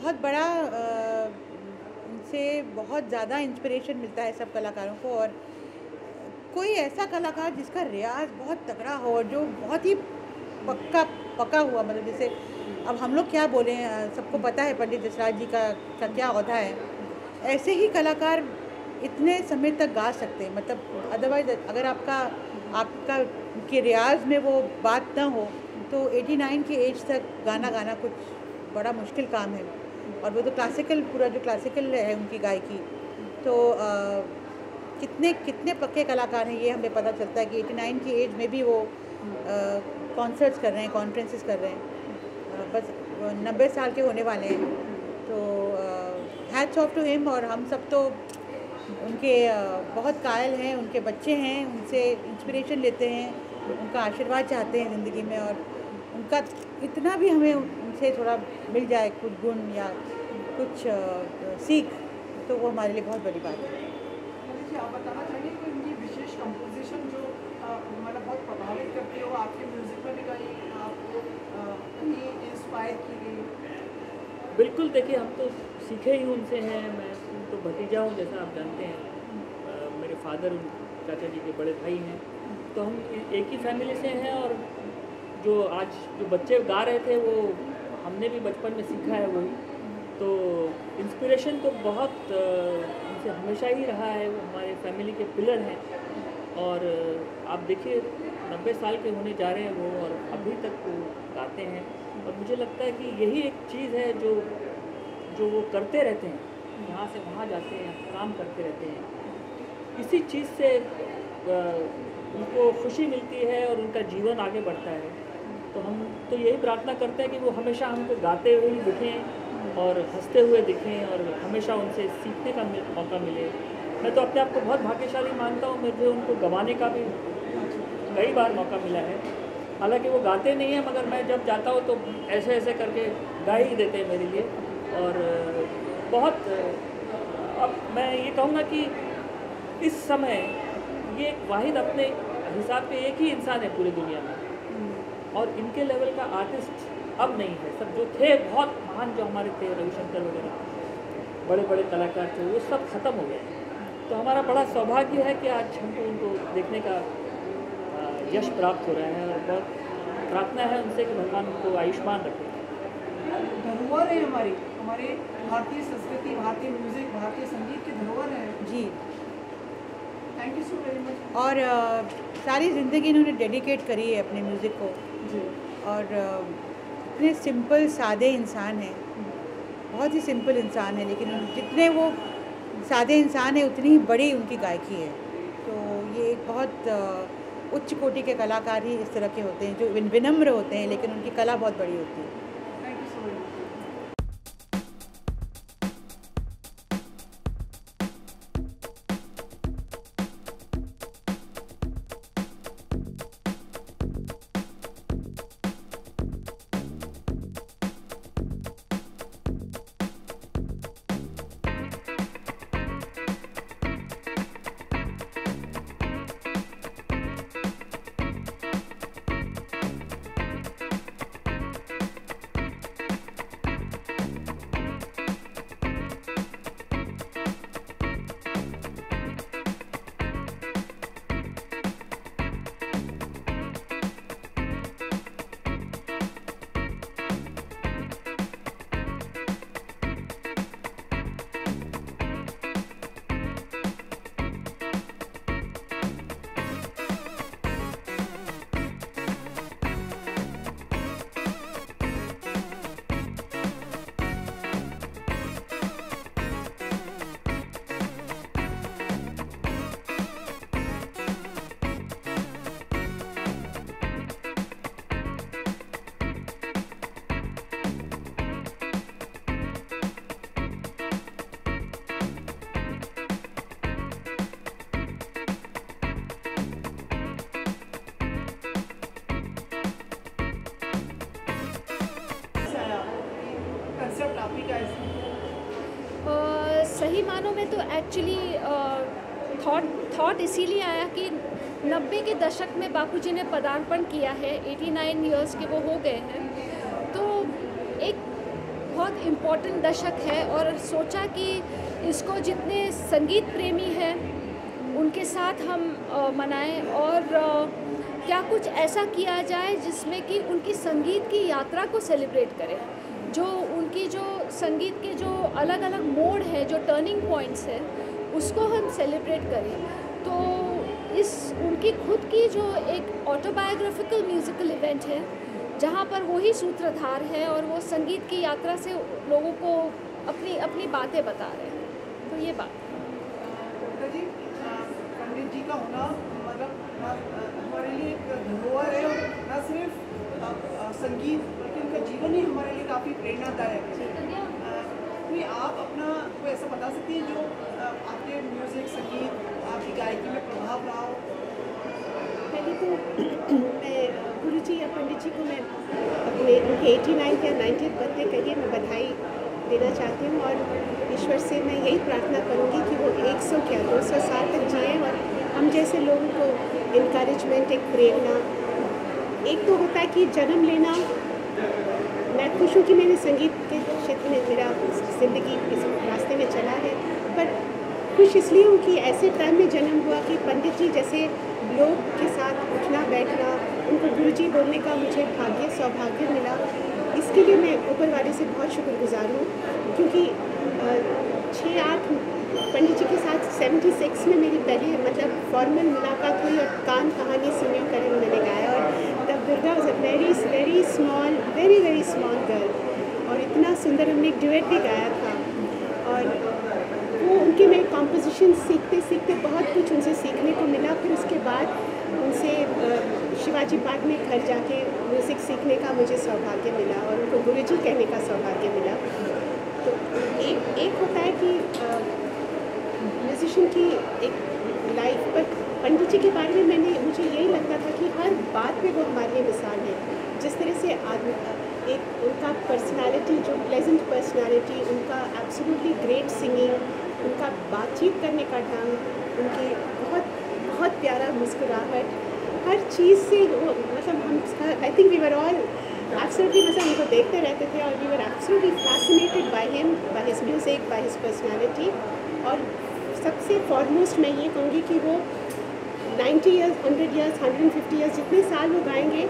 बहुत बड़ा उनसे बहुत ज़्यादा इंस्पिरेशन मिलता है सब कलाकारों को। और कोई ऐसा कलाकार जिसका रियाज़ बहुत तगड़ा हो और जो बहुत ही पका हुआ, मतलब जैसे अब हम लोग क्या बोलें, सबको पता है पंडित जसराज जी का क्या ओहदा है। ऐसे ही कलाकार इतने समय तक गा सकते हैं, मतलब अदरवाइज़ अगर आपका के रियाज़ में वो बात ना हो तो 89 की एज तक गाना कुछ बड़ा मुश्किल काम है। और वो तो क्लासिकल, पूरा जो क्लासिकल है उनकी गायकी, तो कितने कितने पक्के कलाकार हैं ये हमें पता चलता है कि 89 की एज में भी वो कॉन्सर्ट्स कर रहे हैं, कॉन्फ्रेंसेस कर रहे हैं। बस 90 साल के होने वाले हैं। तो हैट्स ऑफ टू हिम। और हम सब तो उनके बहुत कायल हैं, उनके बच्चे हैं, उनसे इंस्पिरेशन लेते हैं, उनका आशीर्वाद चाहते हैं ज़िंदगी में। और उनका इतना भी हमें उनसे थोड़ा मिल जाए कुछ गुण या कुछ सीख, तो वो हमारे लिए बहुत बड़ी बात है। आप बताना चाहेंगे कि उनकी विशेष कंपोजिशन जो मतलब बहुत प्रभावित करती हो, आपके म्यूज़िक में भी कहीं आपको कहीं इंस्पायर की गई? बिल्कुल, देखिए हम तो सीखे ही उनसे हैं। मैं तो भतीजा हूँ, जैसा आप जानते हैं। मेरे फादर चाचा जी के बड़े भाई हैं, तो हम एक ही फैमिली से हैं। और जो आज जो बच्चे गा रहे थे वो हमने भी बचपन में सीखा है वही। तो इंस्पिरेशन तो बहुत उनसे हमेशा ही रहा है। वो हमारे फैमिली के पिलर हैं। और आप देखिए 90 साल के होने जा रहे हैं वो, और अभी तक वो गाते हैं। और मुझे लगता है कि यही एक चीज़ है जो वो करते रहते हैं, यहाँ से वहाँ जाते हैं, काम करते रहते हैं। इसी चीज़ से उनको खुशी मिलती है और उनका जीवन आगे बढ़ता है। तो हम तो यही प्रार्थना करते हैं कि वो हमेशा हमको गाते हुए ही दिखें और हंसते हुए दिखें, और हमेशा उनसे सीखने का मौका मिले। मैं तो अपने आप को बहुत भाग्यशाली मानता हूँ। मुझे उनको गवाने का भी कई बार मौका मिला है। हालांकि वो गाते नहीं हैं, मगर मैं जब जाता हूँ तो ऐसे ऐसे करके गा ही देते हैं मेरे लिए। और बहुत अब मैं ये कहूँगा कि इस समय ये एक वाहिद अपने हिसाब के एक ही इंसान है पूरी दुनिया में, और इनके लेवल का आर्टिस्ट अब नहीं है। सब जो थे बहुत महान, जो हमारे थे रविशंकर वगैरह बड़े बड़े कलाकार थे, वो सब ख़त्म हो गए। तो हमारा बड़ा सौभाग्य है कि आज हमको उनको देखने का यश प्राप्त हो रहा है। और बहुत प्रार्थना है उनसे कि भगवान उनको आयुष्मान रखे। धरोहर है हमारे भारतीय संस्कृति, भारतीय म्यूज़िक, भारतीय संगीत की धरोहर है जी। Thank you so very much. और सारी ज़िंदगी इन्होंने डेडिकेट करी है अपने म्यूज़िक को। जी। और इतने सिंपल सादे इंसान हैं, बहुत ही सिंपल इंसान है, लेकिन जितने वो सादे इंसान है उतनी ही बड़ी उनकी गायकी है। तो ये एक बहुत उच्च कोटि के कलाकार ही इस तरह के होते हैं, जो विनम्र होते हैं, लेकिन उनकी कला बहुत बड़ी होती है। Thank you so much. सही मानों में तो एक्चुअली थॉट इसीलिए आया कि 90 के दशक में बापूजी ने पदार्पण किया है, 89 इयर्स के वो हो गए हैं। तो एक बहुत बहुत इम्पोर्टेंट दशक है और सोचा कि इसको जितने संगीत प्रेमी हैं उनके साथ हम मनाएं और क्या कुछ ऐसा किया जाए जिसमें कि उनकी संगीत की यात्रा को सेलिब्रेट करें, जो उनकी जो संगीत के जो अलग अलग मोड़ है, जो टर्निंग पॉइंट्स है, उसको हम सेलिब्रेट करें। तो इस उनकी खुद की जो एक ऑटोबायोग्राफिकल म्यूज़िकल इवेंट है जहाँ पर वही सूत्रधार है और वो संगीत की यात्रा से लोगों को अपनी अपनी बातें बता रहे हैं। तो ये बात डॉक्टर जी, पंडित जी का होना मतलब हमारे लिए एक धरोहर है और न सिर्फ संगीत बल्कि उनका जीवन ही हमारे लिए काफ़ी प्रेरणादायक है। कोई आप अपना कोई ऐसा बता सकती हैं जो आपके म्यूज़िक संगीत आपकी गायकी में प्रभाव रहा हो? पहले तो मैं गुरु जी या पंडित जी को मैं अपने उनके 89 या 90th बर्थडे के लिए मैं बधाई देना चाहती हूँ और ईश्वर से मैं यही प्रार्थना करूँगी कि वो 100 क्या 200 साल तक जिए और हम जैसे लोगों को इनकरेजमेंट, एक प्रेरणा। एक तो होता है कि जन्म लेना, मैं खुश हूँ कि मैंने संगीत के क्षेत्र में मेरा ज़िंदगी इस रास्ते में चला है, पर खुश इसलिए हूँ कि ऐसे टाइम में जन्म हुआ कि पंडित जी जैसे लोग के साथ उठना बैठना, उनको गुरुजी बोलने का मुझे सौभाग्य मिला। इसके लिए मैं ऊपर वाले से बहुत शुक्रगुजार हूँ, क्योंकि 6-8 पंडित जी के साथ 76 में मेरी पहली मतलब फॉर्मल मुलाकात हुई और कान कहानी सुनी करें मैंने गाया। और तब Durga was a very small very small girl और इतना सुंदर हमने एक ड्यूएट भी गाया था। और वो उनके मेरे कॉम्पोजिशन सीखते बहुत कुछ उनसे सीखने को मिला। फिर उसके बाद उनसे शिवाजी पार्क में घर जाके म्यूज़िक सीखने का मुझे सौभाग्य मिला और उनको गुरुजी कहने का सौभाग्य मिला। तो एक होता है कि म्यूजिशियन की एक लाइफ पर पंडित जी के बारे में मुझे यही लगता था कि हर बात पे वो हमारे लिए मिसाल है। जिस तरह से एक उनका पर्सनालिटी, जो प्लेजेंट पर्सनालिटी, उनका एब्सोल्युटली ग्रेट सिंगिंग, उनका बातचीत करने का ढंग, उनकी बहुत प्यारा मुस्कुराहट, हर चीज़ से वो मतलब हम I think we were all absolutely मतलब उनको देखते रहते थे और we were absolutely fascinated by him, by his music, by his personality. और सबसे फॉरमोस्ट मैं ये कहूँगी कि वो 90 ईयर्स, 100 ईयर्स, 150 ईयर्स जितने साल वो गाएंगे,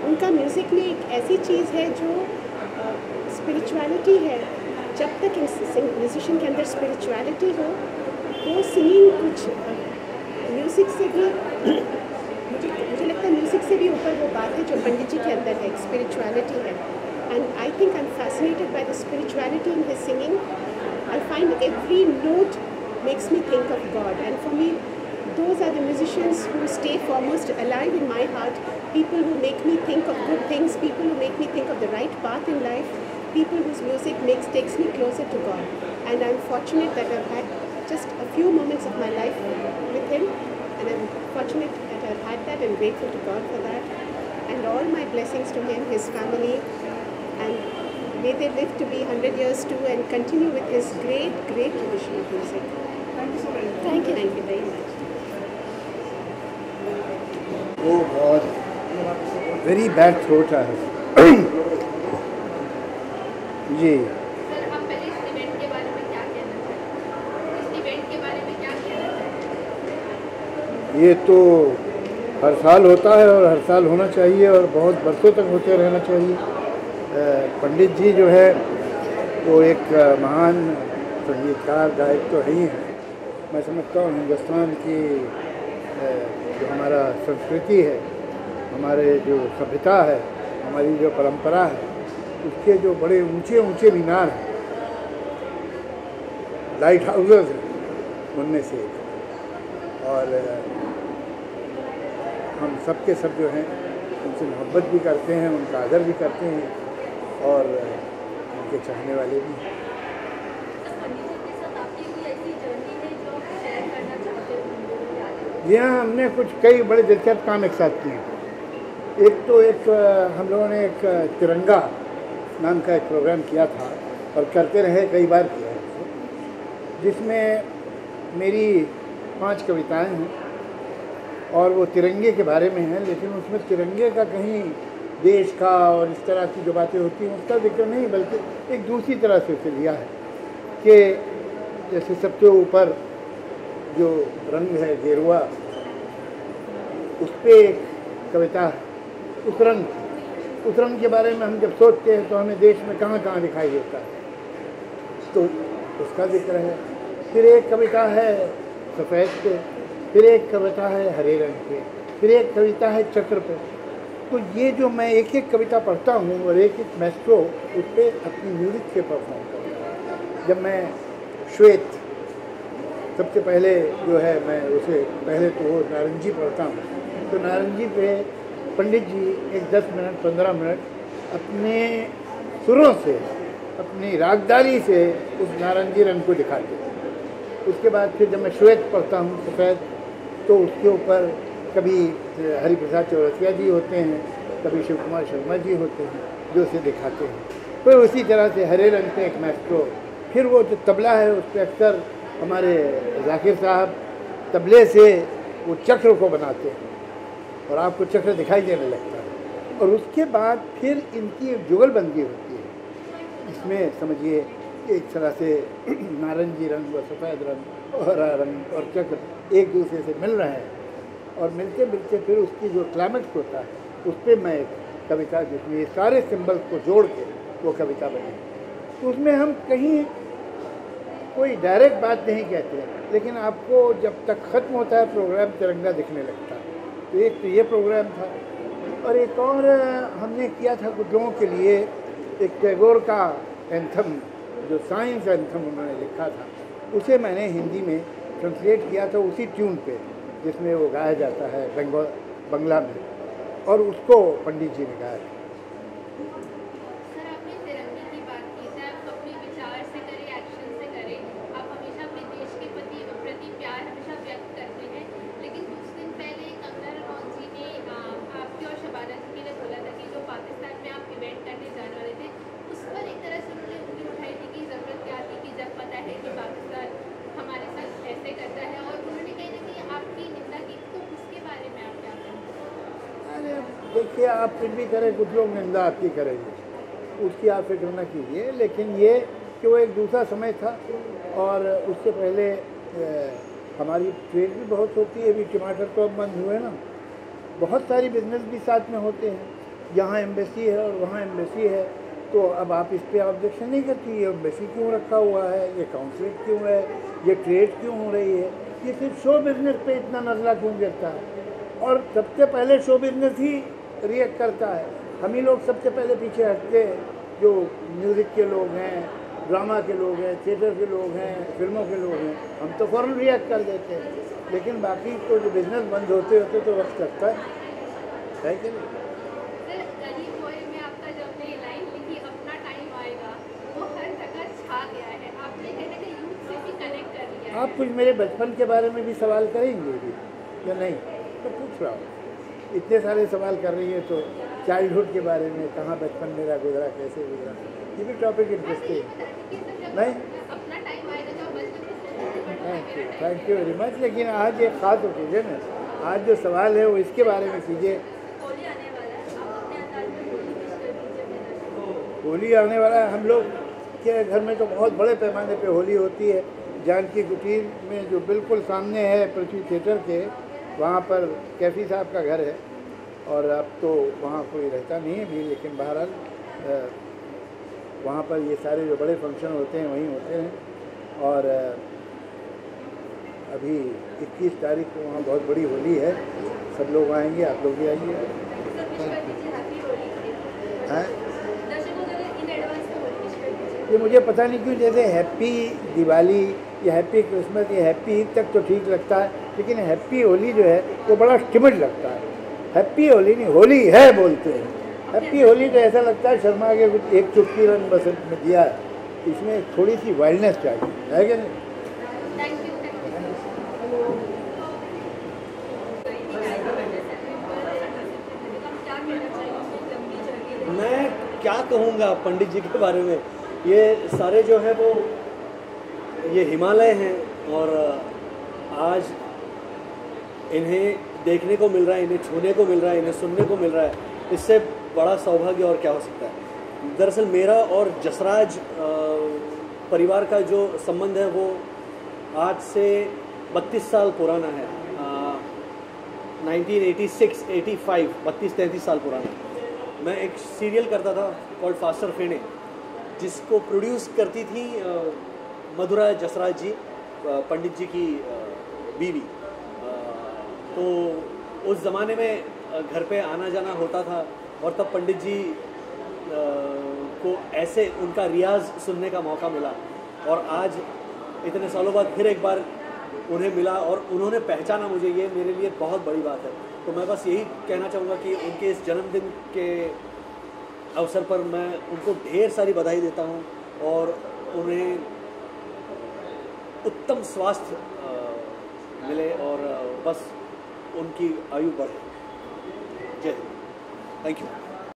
उनका म्यूज़िक में एक ऐसी चीज़ है जो स्पिरिचुअलिटी है। जब तक म्यूजिशियन के अंदर स्पिरिचुअलिटी हो, वो सिंगिंग कुछ म्यूज़िक से भी मुझे लगता है म्यूज़िक से भी ऊपर वो बात है जो पंडित जी के अंदर है, एक स्पिरिचुअलिटी है। And I think I am fascinated by the spirituality in his singing. I find every note makes me think of God, and for me those are the musicians who stay foremost alive in my heart, people who make me think of good things, people who make me think of the right path in life, people whose music takes me closer to God. And I'm fortunate that I've had just a few moments of my life with him, and I'm fortunate that I've had that and grateful to God for that, and all my blessings to him, his family, and may they live to be 100 years too and continue with his great tradition of music. Thank you so very much. Thank you very much. Oh God, very bad throat I have. जी। Sir, आप पहले इस event के बारे में क्या कहना चाहेंगे? इस इवेंट के बारे में क्या कहना चाहेंगे? ये तो हर साल होता है और हर साल होना चाहिए और बहुत बरसों तक होते रहना चाहिए। पंडित जी जो है वो एक महान संगीतकार, गायक तो है ही हैं। मैं समझता हूँ हिंदुस्तान की जो हमारा संस्कृति है, हमारे जो सभ्यता है, हमारी जो परंपरा है, उसके जो बड़े ऊंचे मीनार हैं, लाइट हाउसेस हैं, उनमें से एक। और हम सब के सब जो हैं उनसे मोहब्बत भी करते हैं, उनका आदर भी करते हैं और उनके चाहने वाले भी हैं। जी हाँ, हमने कई बड़े दिलचस्प काम एक साथ किए। एक हम लोगों ने एक तिरंगा नाम का एक प्रोग्राम किया था और करते रहे, कई बार किया है, जिसमें मेरी 5 कविताएं हैं और वो तिरंगे के बारे में हैं, लेकिन उसमें तिरंगे का कहीं देश का और इस तरह की जो बातें होती हैं उसका जिक्र नहीं, बल्कि एक दूसरी तरह से उसे लिया है कि जैसे सबसे ऊपर जो रंग है गेरुआ, उस पर एक कविता उस रंग के बारे में हम जब सोचते हैं तो हमें देश में कहाँ कहाँ दिखाई देता है, तो उसका जिक्र है। फिर एक कविता है सफ़ेद पे, फिर एक कविता है हरे रंग पे, फिर एक कविता है चक्र पे। तो ये जो मैं एक एक कविता पढ़ता हूँ और एक एक मैस्ट्रो उस पर अपनी म्यूजिक से परफॉर्म करता हूँ। जब मैं श्वेत सबसे पहले जो है मैं उसे पहले तो वो नारंगी पढ़ता हूँ, तो नारंगी पे पंडित जी एक 10 मिनट 15 मिनट अपने सुरों से, अपनी रागदारी से उस नारंगी रंग को दिखाते हैं। उसके बाद फिर जब मैं श्वेत पढ़ता हूँ सफ़ेद, तो उसके ऊपर कभी हरिप्रसाद चौरसिया जी होते हैं, कभी शिव कुमार शर्मा जी होते हैं जो उसे दिखाते हैं। फिर उसी तरह से हरे रंग पे एक मैस्ट्रो, फिर वो जो तबला है उस पर अक्सर हमारे जाकिर साहब तबले से वो चक्र को बनाते हैं और आपको चक्र दिखाई देने लगता है। और उसके बाद फिर इनकी जुगलबंदी होती है, इसमें समझिए एक तरह से नारंगी रंग और सफ़ेद रंग और हरा रंग और चक्र एक दूसरे से मिल रहे हैं, और मिलते मिलते फिर उसकी जो क्लाइमेक्स होता है उस पर मैं एक कविता जिसमें ये सारे सिंबल्स को जोड़ के वो कविता बनी। तो उसमें हम कहीं कोई डायरेक्ट बात नहीं कहते हैं, लेकिन आपको जब तक ख़त्म होता है प्रोग्राम तिरंगा दिखने लगता है। तो एक तो ये प्रोग्राम था, और एक और हमने किया था कुछ लोगों के लिए, एक टैगोर का एंथम जो साइंस एंथम उन्होंने लिखा था, उसे मैंने हिंदी में ट्रांसलेट किया था उसी ट्यून पे जिसमें वो गाया जाता है बंगला में, और उसको पंडित जी ने गाया था। सर, आपने तिरंगे की बात की, चाहे आप अपने विचार से करें, एक्शन से करें, आप हमेशा अपने देश के प्रति प्यार हमेशा व्यक्त करते हैं। लेकिन कुछ दिन पहले कंगना रनौत जी ने आपके और शबाना जी के लिए बोला था कि जो पाकिस्तान में आप इवेंट करने जाने वाले थे, उस पर एक तरह से उन्होंने उंगली उठाई थी कि ज़रूरत क्या थी कि जब पता है कि पाकिस्तान हमारे साथ ऐसे करता है, और उन्होंने कहीं ना कहीं आपकी निंदा की। तो उसके बारे में आप क्या कहेंगे? अरे देखिए, आप फिर भी करें, कुछ लोग निंदा आपकी करेंगे, उसकी आप फिक्र न कीजिए। लेकिन ये कि वो एक दूसरा समय था, और उससे पहले हमारी ट्रेड भी बहुत होती है। अभी टमाटर तो अब बंद हुए ना, बहुत सारी बिजनेस भी साथ में होते हैं। यहाँ एम्बेसी है और वहाँ एम्बेसी है, तो अब आप इस पर ऑब्जेक्शन नहीं करती, ये एम्बेसी क्यों रखा हुआ है, ये काउंसलेट क्यों है, ये ट्रेड क्यों हो रही है, ये सिर्फ शो बिजनेस पे इतना नजला क्यों गिरता है। और सबसे पहले शो बिजनेस ही रिएक्ट करता है, हम ही लोग सबसे पहले पीछे हटते हैं। जो म्यूज़िक के लोग हैं, ड्रामा के लोग हैं, थिएटर के लोग हैं, फिल्मों के लोग हैं, हम तो फ़ौरन रिएक्ट कर देते हैं। लेकिन बाकी तो जो बिजनेस बंद होते होते तो वक्त लगता है कि नहीं। सर, गली बॉय में आपका जो आपने लाइन लिखी, अपना टाइम आएगा, वो हर जगह छा गया है। आपने कहने का यूथ से भी कनेक्ट कर लिया है। आप कुछ मेरे बचपन के बारे में भी सवाल करेंगे भी या नहीं, तो पूछ रहा हूँ। इतने सारे सवाल कर रही है, तो चाइल्डहुड के बारे में, कहाँ बचपन मेरा गुजरा, कैसे गुजरा, ये भी टॉपिक इंटरेस्टिंग नहीं। अपना टाइम आएगा तो बचपन थैंक यू वेरी मच। लेकिन आज एक ख़ास ओकेजन है, आज जो सवाल है वो इसके बारे में कीजिए। होली आने वाला है, आप अपने अंदाज में होली विश कर दीजिए। होली आने वाला है, हम लोग के घर में तो बहुत बड़े पैमाने पे होली होती है। जानकी कुटीर में जो बिल्कुल सामने है पृथ्वी थिएटर के, वहाँ पर कैफी साहब का घर है, और अब तो वहाँ कोई रहता नहीं है भी, लेकिन बहरहाल वहाँ पर ये सारे जो बड़े फंक्शन होते हैं वहीं होते हैं। और अभी 21 तारीख को वहाँ बहुत बड़ी होली है, सब लोग आएंगे, आप लोग भी आइए। हैं ये मुझे पता नहीं क्यों, जैसे हैप्पी दिवाली या हैप्पी क्रिसमस या हैप्पी ईद तक तो ठीक लगता है, लेकिन हैप्पी होली जो है वो बड़ा टिमिड लगता है। हैप्पी होली नहीं, होली है बोलते हैं। हैप्पी होली तो ऐसा लगता है शर्मा के कुछ एक चुटकी रंग बसंत में दिया है, इसमें थोड़ी सी वाइल्डनेस चाहिए, है कि नहीं। मैं क्या कहूँगा पंडित जी के बारे में। ये सारे जो है वो ये हिमालय हैं, और आज इन्हें देखने को मिल रहा है, इन्हें छूने को मिल रहा है, इन्हें सुनने को मिल रहा है। इससे बड़ा सौभाग्य और क्या हो सकता है। दरअसल मेरा और जसराज परिवार का जो संबंध है वो आज से 32 साल पुराना है। 1986, 85, 32-33 साल पुराना। मैं एक सीरियल करता था कॉल्ड फास्टर फेणे, जिसको प्रोड्यूस करती थी मधुरा जसराज जी, पंडित जी की बीवी। तो उस ज़माने में घर पे आना जाना होता था और तब पंडित जी को ऐसे उनका रियाज सुनने का मौका मिला और आज इतने सालों बाद फिर एक बार उन्हें मिला और उन्होंने पहचाना मुझे, ये मेरे लिए बहुत बड़ी बात है। तो मैं बस यही कहना चाहूँगा कि उनके इस जन्मदिन के अवसर पर मैं उनको ढेर सारी बधाई देता हूँ और उन्हें उत्तम स्वास्थ्य मिले और बस उनकी आयु बढ़े। जय हिंद। Thank you.